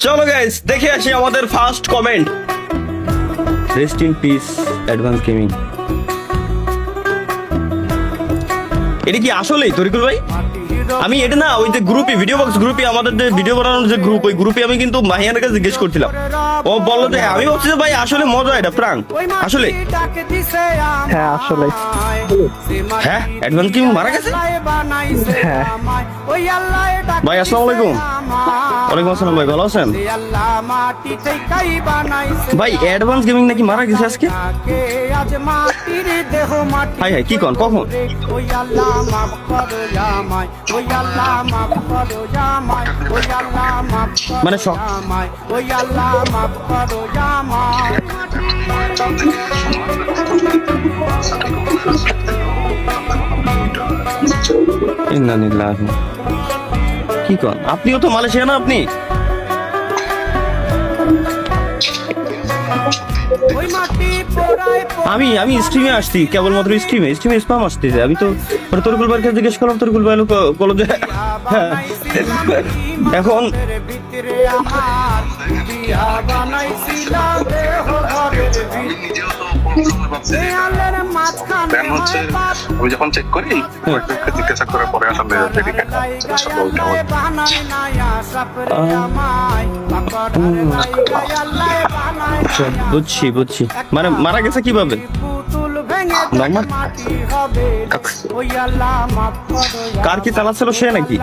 চলো গাইস দেখে আসি আমাদের first comment. Rest in peace advance gaming. এটা কি আসলেই তরিকুল ভাই? আমি এটা না ওই যে গ্রুপে ভিডিও বক্স গ্রুপে আমাদের যে ভিডিও বানানোর যে গ্রুপ, ওই গ্রুপে আমি কিন্তু মাহিয়ানের কাছে জিজ্ঞেস করছিলাম। ও বললো যে আমি ভাবছি যে ভাই আসলে মজা, এটা প্রাঙ্ক আসলে। হ্যাঁ আসলে হ্যাঁ অ্যাডভান্স গেমিং মারা গেছে? হ্যাঁ ভাই আসসালামু আলাইকুম। ওয়ালাইকুম আসসালাম ভাই, ভালো আছেন? ভাই অ্যাডভান্স গেমিং নাকি মারা গেছে আজকে? হাই হাই কি কন, কখন? মানে ইন্নালিল্লাহি। কি কন, আপনিও তো মালয়েশিয়া না আপনি? আমি আমি স্ট্রিমে আসছি, কেবলমাত্র স্ট্রিমে স্পাম আসতেছে। আমি তো তরিকুল ভাইয়ের কাছে জিজ্ঞেস করলাম, তরিকুল ভাই বলো যে হ্যাঁ, এখন প্ল্যান হচ্ছে আমি যখন চেক করি জিজ্ঞাসা করার পরে আসলে বুঝছি বুঝছি। মানে মারা গেছে কিভাবে? নরমাল কার কি চালাচ্ছিল সে নাকি?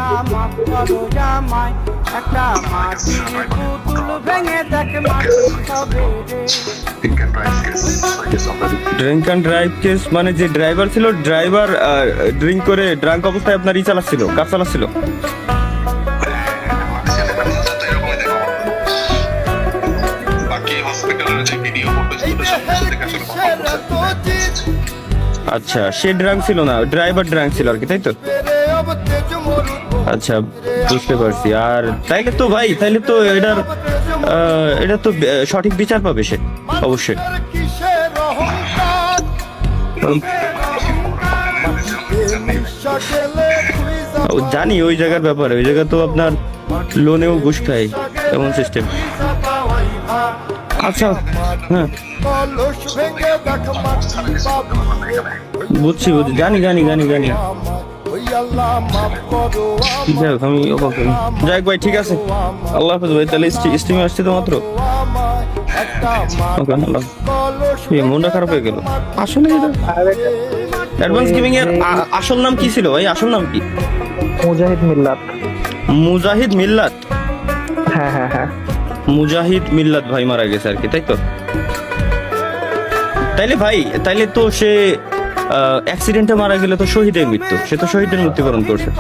ড্রিঙ্ক অ্যান্ড ড্রাইভ কেস মানে যে ড্রাইভার ছিল, ড্রাইভার ড্রিঙ্ক করে ড্রাঙ্ক অবস্থায় আপনার চালাচ্ছিল, কার চালাচ্ছিল? আচ্ছা সে ড্রাঙ্ক ছিল না, ড্রাইভার ড্রাঙ্ক ছিল আর কি, তাই তো? আচ্ছা বুঝতে পারছি। আর তাইলে তো ভাই, তাইলে তো এটা তো সঠিক বিচার পাবে সে অবশ্যই। জানি ওই জায়গার ব্যাপারে, ওই জায়গা তো আপনার লোনেও ঘুষ খায় এমন সিস্টেম। আচ্ছা হ্যাঁ বুঝছি জানি জানি জানি জানি। যাই হোক আমি যাই হোক ভাই, ঠিক আছে, আল্লাহ হাফেজ ভাই। তাহলে স্ট্রিমে আসছি তো মাত্র, মনটা খারাপ হয়ে গেল আসলে। অ্যাডভান্স গেমিং এর আসল নাম কি ছিল ভাই? আসল নাম কি? মুজাহিদ মিল্লাত। মুজাহিদ মিল্লাত? হ্যাঁ হ্যাঁ হ্যাঁ মুজাহিদ মিল্লাত ভাই মারা গেছে আর কি, তাই তো? তাইলে ভাই, তাইলে তো সে অ্যাক্সিডেন্টে মারা গেলে তো শহীদের মৃত্যু, সে তো শহীদের মৃত্যুবরণ করছে।